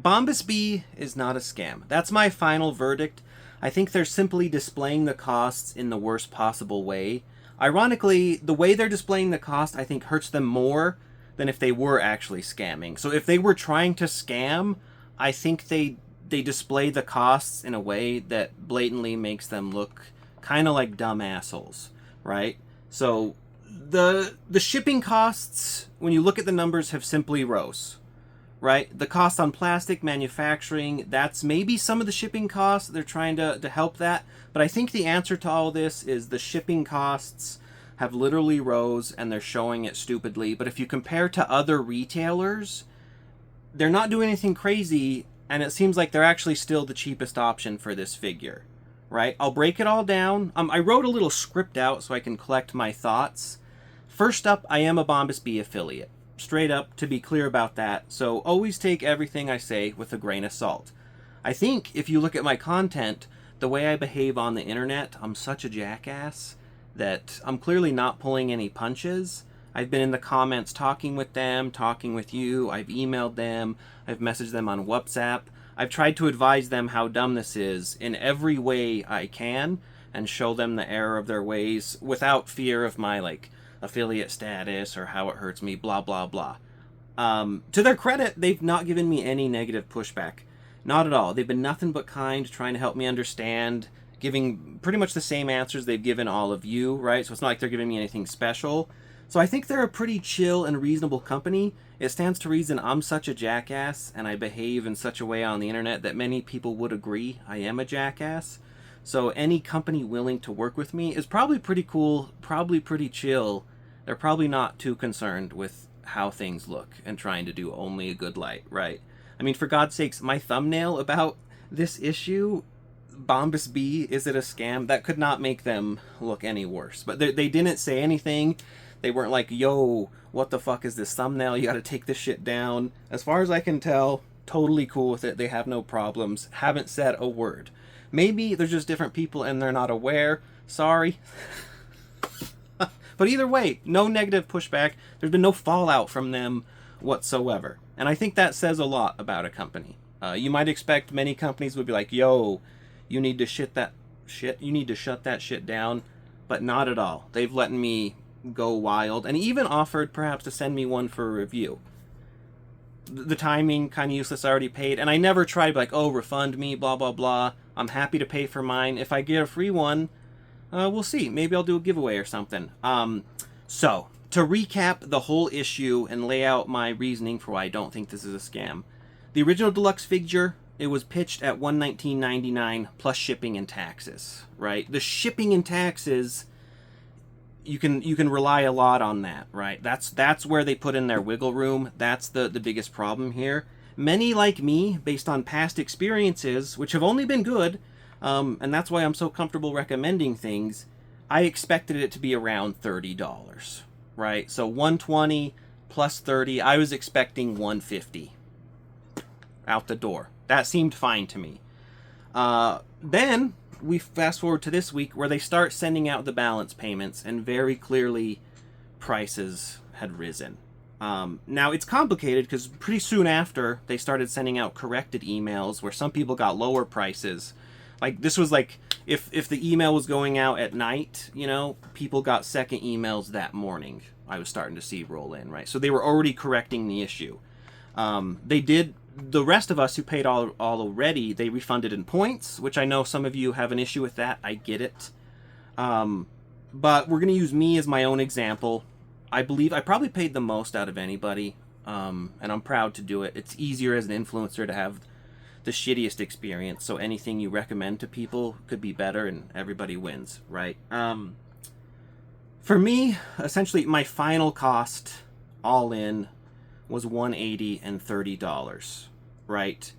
Bombusbee is not a scam. That's my final verdict. I think they're simply displaying the costs in the worst possible way. Ironically, the way they're displaying the cost, I think, hurts them more than if they were actually scamming. So if they were trying to scam, I think they display the costs in a way that blatantly makes them look kind of like dumb assholes, right? So the shipping costs, when you look at the numbers, have simply rose, right? The cost on plastic manufacturing, that's maybe some of the shipping costs. They're trying to help that. But I think the answer to all this is the shipping costs have literally rose, and they're showing it stupidly. But if you compare to other retailers, they're not doing anything crazy, and it seems like they're actually still the cheapest option for this figure, right? I'll break it all down. I wrote a little script out so I can collect my thoughts. First up, I am a Bombusbee affiliate. Straight up, to be clear about that, so always take everything I say with a grain of salt. I think if you look at my content, the way I behave on the internet, I'm such a jackass that I'm clearly not pulling any punches. I've been in the comments talking with them, talking with you, I've emailed them, I've messaged them on WhatsApp. I've tried to advise them how dumb this is in every way I can and show them the error of their ways without fear of my, affiliate status or how it hurts me, blah, blah, blah. To their credit, they've not given me any negative pushback. Not at all. They've been nothing but kind, trying to help me understand, giving pretty much the same answers they've given all of you, right? So it's not like they're giving me anything special. So I think they're a pretty chill and reasonable company. It stands to reason I'm such a jackass and I behave in such a way on the internet that many people would agree I am a jackass. So any company willing to work with me is probably pretty cool, probably pretty chill. They're probably not too concerned with how things look and trying to do only a good light, right? I mean, for God's sakes, my thumbnail about this issue, Bombusbee, is it a scam? That could not make them look any worse. But they didn't say anything. They weren't like, yo, what the fuck is this thumbnail? You gotta take this shit down. As far as I can tell, totally cool with it. They have no problems. Haven't said a word. Maybe they're just different people and they're not aware. Sorry. But either way, no negative pushback. There's been no fallout from them whatsoever. And I think that says a lot about a company. You might expect many companies would be like, yo, you need to shut that shit down. But not at all. They've let me go wild and even offered perhaps to send me one for a review. The timing, kind of useless, I already paid. And I never tried like, oh, refund me, blah, blah, blah. I'm happy to pay for mine. If I get a free one, we'll see. Maybe I'll do a giveaway or something. So, to recap the whole issue and lay out my reasoning for why I don't think this is a scam. The original deluxe figure, it was pitched at $119.99 plus shipping and taxes, right? The shipping and taxes, you can rely a lot on that, right? That's where they put in their wiggle room. That's the biggest problem here. Many like me, based on past experiences, which have only been good, and that's why I'm so comfortable recommending things, I expected it to be around $30, right? So $120 plus $30, I was expecting $150 out the door. That seemed fine to me. Then we fast forward to this week where they start sending out the balance payments, and very clearly prices had risen. Now it's complicated because pretty soon after they started sending out corrected emails where some people got lower prices. Like this was like if the email was going out at night, you know, people got second emails that morning. I was starting to see roll in, right? So they were already correcting the issue. They did. The rest of us who paid all already, they refunded in points, which I know some of you have an issue with that. I get it. But we're going to use me as my own example. I believe I probably paid the most out of anybody, and I'm proud to do it. It's easier as an influencer to have the shittiest experience, so anything you recommend to people could be better and everybody wins, right? For me, essentially, my final cost, all in, was $180 and $30, right?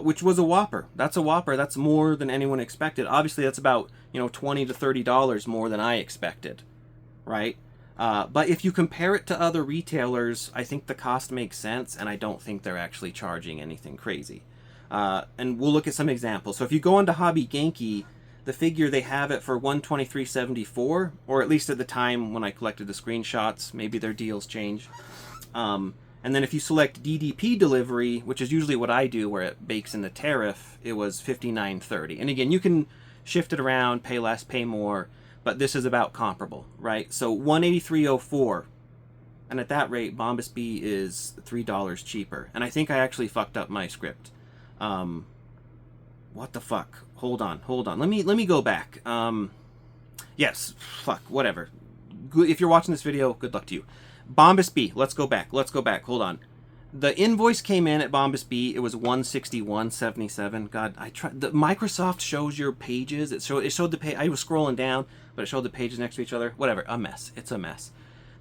Which was a whopper. That's a whopper. That's more than anyone expected. Obviously, that's about, $20 to $30 more than I expected, right? But if you compare it to other retailers, I think the cost makes sense, and I don't think they're actually charging anything crazy. And we'll look at some examples. So if you go onto Hobby Genki, the figure, they have it for $123.74, or at least at the time when I collected the screenshots. Maybe their deals change. And then if you select DDP delivery, which is usually what I do, where it bakes in the tariff, it was $59.30. And again, you can shift it around, pay less, pay more, but this is about comparable, right? So $183.04, and at that rate, Bombusbee is $3 cheaper. And I think I actually fucked up my script. What the fuck? Hold on. Let me go back. Yes, fuck, whatever. If you're watching this video, good luck to you. Bombusbee, let's go back. Hold on. The invoice came in at Bombusbee. It was $161.77. God, I tried. The Microsoft shows your pages. It showed the page. I was scrolling down, but it showed the pages next to each other. Whatever. A mess. It's a mess.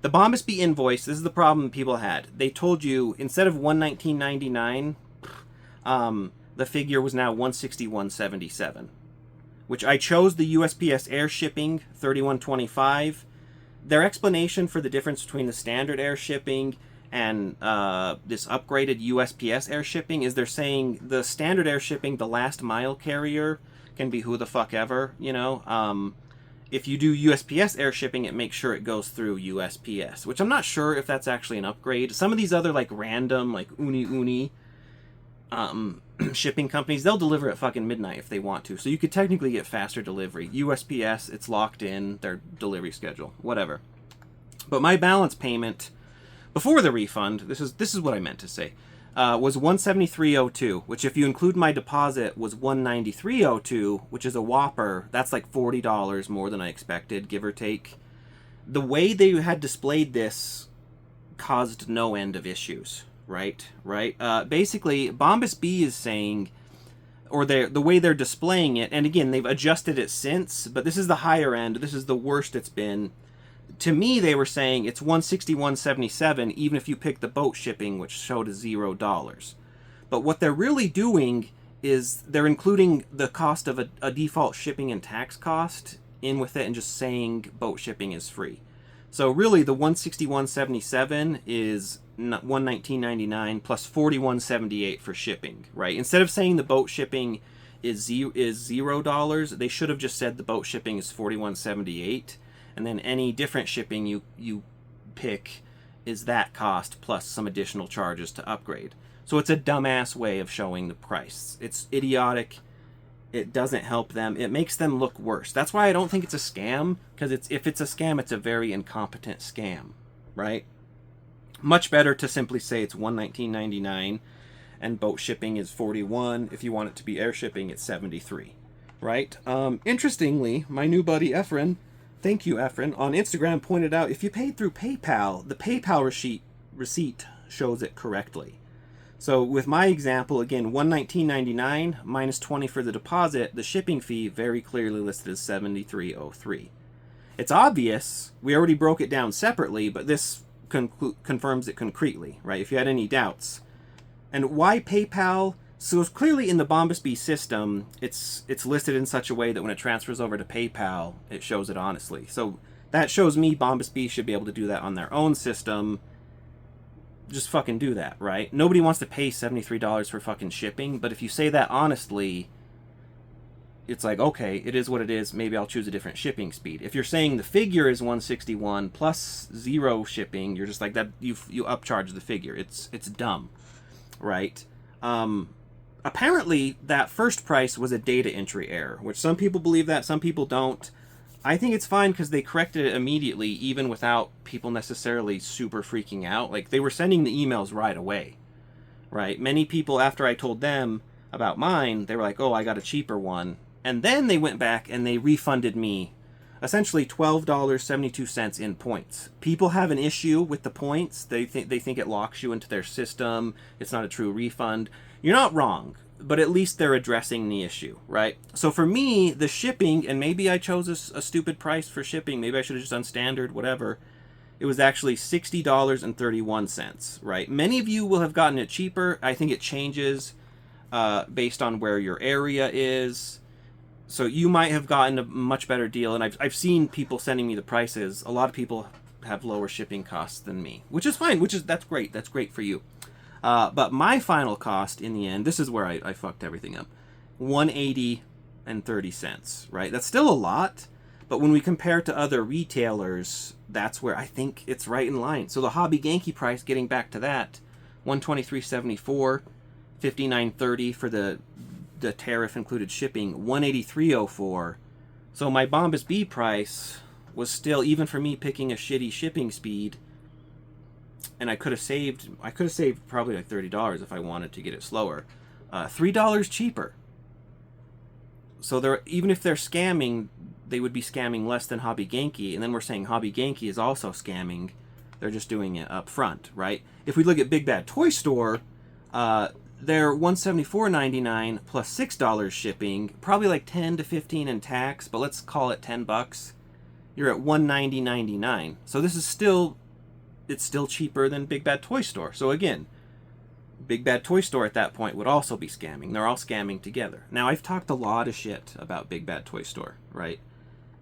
The Bombusbee invoice. This is the problem people had. They told you instead of $119.99, the figure was now $161.77, which I chose the USPS air shipping $31.25. Their explanation for the difference between the standard air shipping and this upgraded USPS air shipping is they're saying the standard air shipping, the last mile carrier, can be who the fuck ever, you know. If you do USPS air shipping, it makes sure it goes through USPS, which I'm not sure if that's actually an upgrade. Some of these other like random, like uni shipping companies, they'll deliver at fucking midnight if they want to. So you could technically get faster delivery. USPS, it's locked in their delivery schedule, whatever. But my balance payment before the refund, this is what I meant to say, was $173.02, which if you include my deposit was $193.02, which is a whopper. That's like $40 more than I expected, give or take. The way they had displayed this caused no end of issues. Right. Basically, Bombusbee is saying, or the way they're displaying it, and again, they've adjusted it since, but this is the higher end. This is the worst it's been. To me, they were saying it's $161.77, even if you pick the boat shipping, which showed as $0. But what they're really doing is they're including the cost of a default shipping and tax cost in with it and just saying boat shipping is free. So really, the $161.77 is $119.99 plus $41.78 for shipping, right? Instead of saying the boat shipping is $0, they should have just said the boat shipping is $41.78, and then any different shipping you pick is that cost plus some additional charges to upgrade. So it's a dumbass way of showing the price. It's idiotic. It doesn't help them. It makes them look worse. That's why I don't think it's a scam, because if it's a scam, it's a very incompetent scam, right? Much better to simply say it's $119.99 and boat shipping is $41. If you want it to be air shipping, it's $73, right? Interestingly, my new buddy Efren, thank you Efren, on Instagram pointed out if you paid through PayPal, the PayPal receipt shows it correctly. So with my example, again, $119.99 minus $20 for the deposit, the shipping fee very clearly listed as $73.03. It's obvious, we already broke it down separately, but this confirms it concretely, right? If you had any doubts. And why PayPal? So it's clearly in the Bombusbee system, it's listed in such a way that when it transfers over to PayPal, it shows it honestly. So that shows me Bombusbee should be able to do that on their own system. Just fucking do that, right? Nobody wants to pay $73 for fucking shipping, but if you say that honestly, it's like, okay, it is what it is. Maybe I'll choose a different shipping speed. If you're saying the figure is $161 plus 0 shipping, you're just like that. You upcharge the figure. It's dumb, right? Apparently, that first price was a data entry error, which some people believe that, some people don't. I think it's fine because they corrected it immediately, even without people necessarily super freaking out. Like, they were sending the emails right away, right? Many people, after I told them about mine, they were like, oh, I got a cheaper one. And then they went back and they refunded me essentially $12.72 in points. People have an issue with the points. They think it locks you into their system. It's not a true refund. You're not wrong, but at least they're addressing the issue, right? So for me, the shipping, and maybe I chose a stupid price for shipping. Maybe I should have just done standard, whatever. It was actually $60.31, right? Many of you will have gotten it cheaper. I think it changes based on where your area is. So you might have gotten a much better deal, and I've seen people sending me the prices. A lot of people have lower shipping costs than me, which is fine. That's great. That's great for you. But my final cost in the end, this is where I fucked everything up. $180.30, right? That's still a lot, but when we compare to other retailers, that's where I think it's right in line. So the Hobby Genki price, getting back to that, $123.74, $59.30 for the tariff included shipping, $183.04. So my Bombusbee price was still, even for me picking a shitty shipping speed, and I could have saved probably like $30 if I wanted to get it slower. $3 cheaper. So they're, even if they're scamming, they would be scamming less than Hobby Genki, and then we're saying Hobby Genki is also scamming. They're just doing it up front, right? If we look at Big Bad Toy Store, they're $174.99 plus $6 shipping, probably like $10 to $15 in tax, but let's call it $10. You're at $190.99. So this is still, it's still cheaper than Big Bad Toy Store. So again, Big Bad Toy Store at that point would also be scamming. They're all scamming together. Now, I've talked a lot of shit about Big Bad Toy Store, right?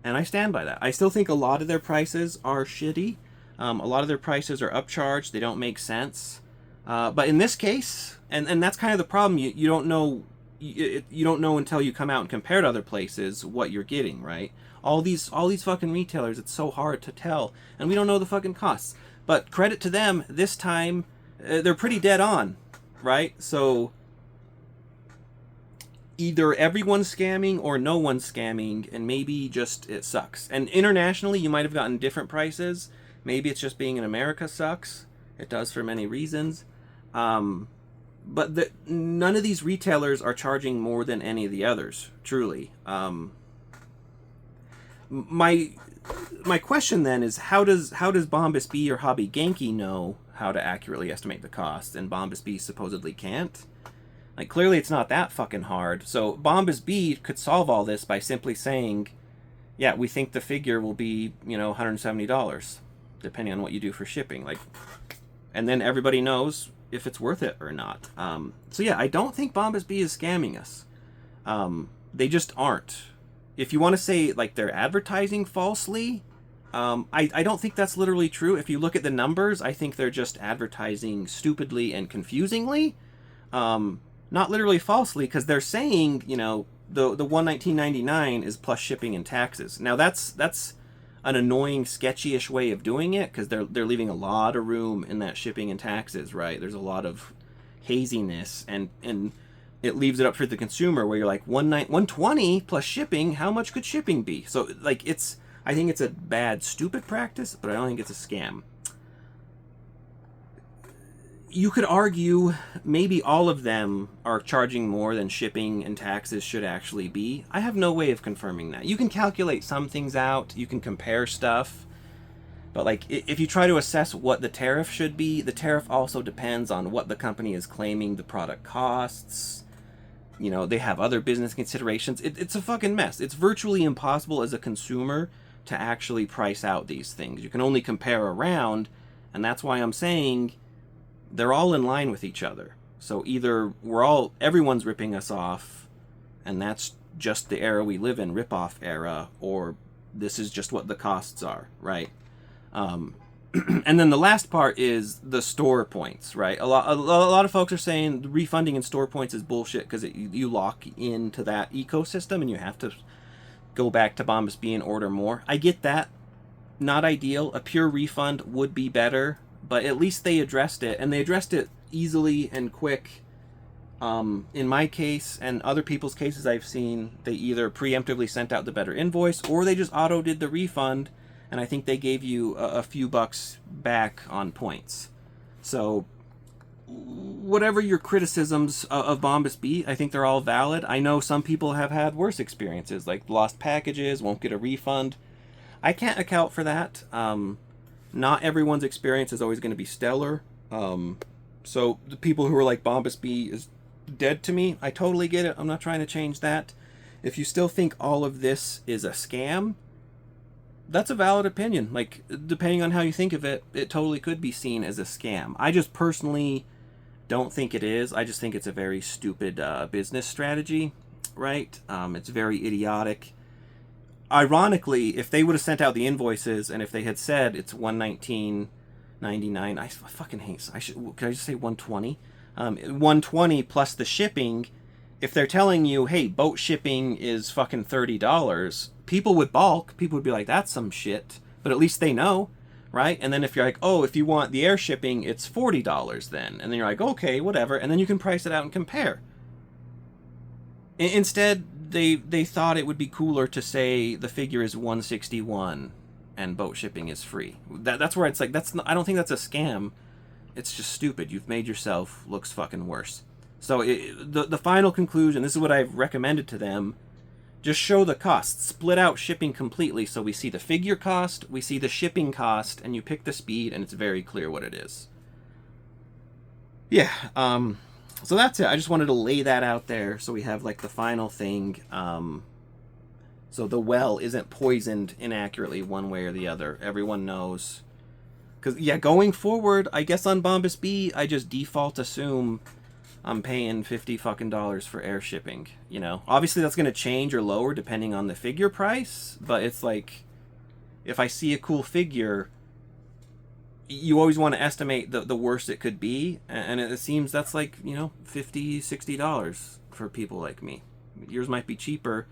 And I stand by that. I still think a lot of their prices are shitty. A lot of their prices are upcharged. They don't make sense. But in this case, and that's kind of the problem. You don't know. You don't know until you come out and compare to other places what you're getting, right? All these fucking retailers, it's so hard to tell, and we don't know the fucking costs. But credit to them, this time they're pretty dead on, right? So either everyone's scamming or no one's scamming, and maybe just it sucks. And internationally, you might have gotten different prices. Maybe it's just being in America sucks. It does for many reasons. But none of these retailers are charging more than any of the others, truly. My question then is, how does Bombusbee or Hobby Genki know how to accurately estimate the cost, and Bombusbee supposedly can't? Like, clearly it's not that fucking hard. So Bombusbee could solve all this by simply saying, yeah, we think the figure will be, $170, depending on what you do for shipping. Like, and then everybody knows if it's worth it or not. So yeah, I don't think Bombusbee is scamming us. They just aren't. If you want to say, like, they're advertising falsely, I don't think that's literally true. If you look at the numbers, I think they're just advertising stupidly and confusingly. Not literally falsely, because they're saying, the $119.99 is plus shipping and taxes. Now that's an annoying, sketchy-ish way of doing it, because they're leaving a lot of room in that shipping and taxes, right? There's a lot of haziness, and it leaves it up for the consumer, where you're like, $120 plus shipping, how much could shipping be? So, like, I think it's a bad, stupid practice, but I don't think it's a scam. You could argue maybe all of them are charging more than shipping and taxes should actually be. I have no way of confirming that. You can calculate some things out, you can compare stuff, but like, if you try to assess what the tariff should be, the tariff also depends on what the company is claiming the product costs. They have other business considerations. It's a fucking mess. It's virtually impossible as a consumer to actually price out these things. You can only compare around, and that's why I'm saying they're all in line with each other. So either everyone's ripping us off, and that's just the era we live in, rip-off era, or this is just what the costs are, right? And then the last part is the store points, right? A lot of folks are saying refunding in store points is bullshit because you lock into that ecosystem and you have to go back to Bombusbee and order more. I get that. Not ideal. A pure refund would be better, but at least they addressed it, and they addressed it easily and quick. In my case and other people's cases I've seen, they either preemptively sent out the better invoice or they just auto did the refund, and I think they gave you a few bucks back on points. So whatever your criticisms of Bombusbee, I think they're all valid. I know some people have had worse experiences, like lost packages, won't get a refund. I can't account for that. Not everyone's experience is always going to be stellar. So the people who are like, Bombusbee is dead to me, I totally get it. I'm not trying to change that. If you still think all of this is a scam, that's a valid opinion. Like, depending on how you think of it, it totally could be seen as a scam. I just personally don't think it is. I just think it's a very stupid business strategy, right? It's very idiotic. Ironically, if they would have sent out the invoices and if they had said it's $119.99, I fucking hate. Could I just say $120? $120 plus the shipping. If they're telling you, hey, boat shipping is fucking $30, people would balk. People would be like, that's some shit. But at least they know. right? And then if you're like, oh, if you want the air shipping, it's $40 then. And then you're like, okay, whatever. And then you can price it out and compare. Instead, they thought it would be cooler to say the figure is $161 and boat shipping is free. That's where it's like, I don't think that's a scam. It's just stupid. You've made yourself looks fucking worse. So the final conclusion, this is what I've recommended to them. Just show the cost. Split out shipping completely so we see the figure cost, we see the shipping cost, and you pick the speed, and it's very clear what it is. Yeah, so that's it. I just wanted to lay that out there so we have, like, the final thing. So the well isn't poisoned inaccurately one way or the other. Everyone knows. Because, yeah, going forward, I guess on Bombusbee, I just default assume I'm paying $50 fucking for air shipping, you know? Obviously, that's going to change or lower depending on the figure price, but it's like, if I see a cool figure, you always want to estimate the worst it could be, and it seems that's like, you know, $50, $60 for people like me. Yours might be cheaper,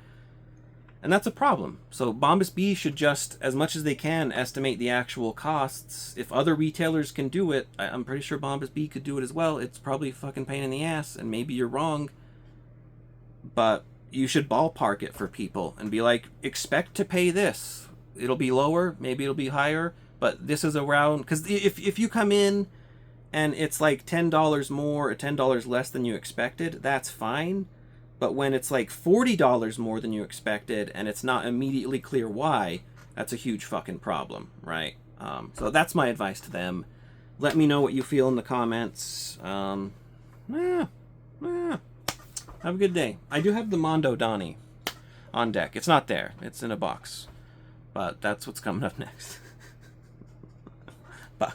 and that's a problem. So Bombusbee should just, as much as they can, estimate the actual costs. If other retailers can do it, I'm pretty sure Bombusbee could do it as well. It's probably a fucking pain in the ass, and maybe you're wrong, but you should ballpark it for people and be like, expect to pay this. It'll be lower, maybe it'll be higher, but this is around, because if you come in and it's like $10 more or $10 less than you expected, that's fine. But when it's like $40 more than you expected and it's not immediately clear why, that's a huge fucking problem, right? So that's my advice to them. Let me know what you feel in the comments. Have a good day. I do have the Mondo Donnie on deck. It's not there. It's in a box. But that's what's coming up next. Bye.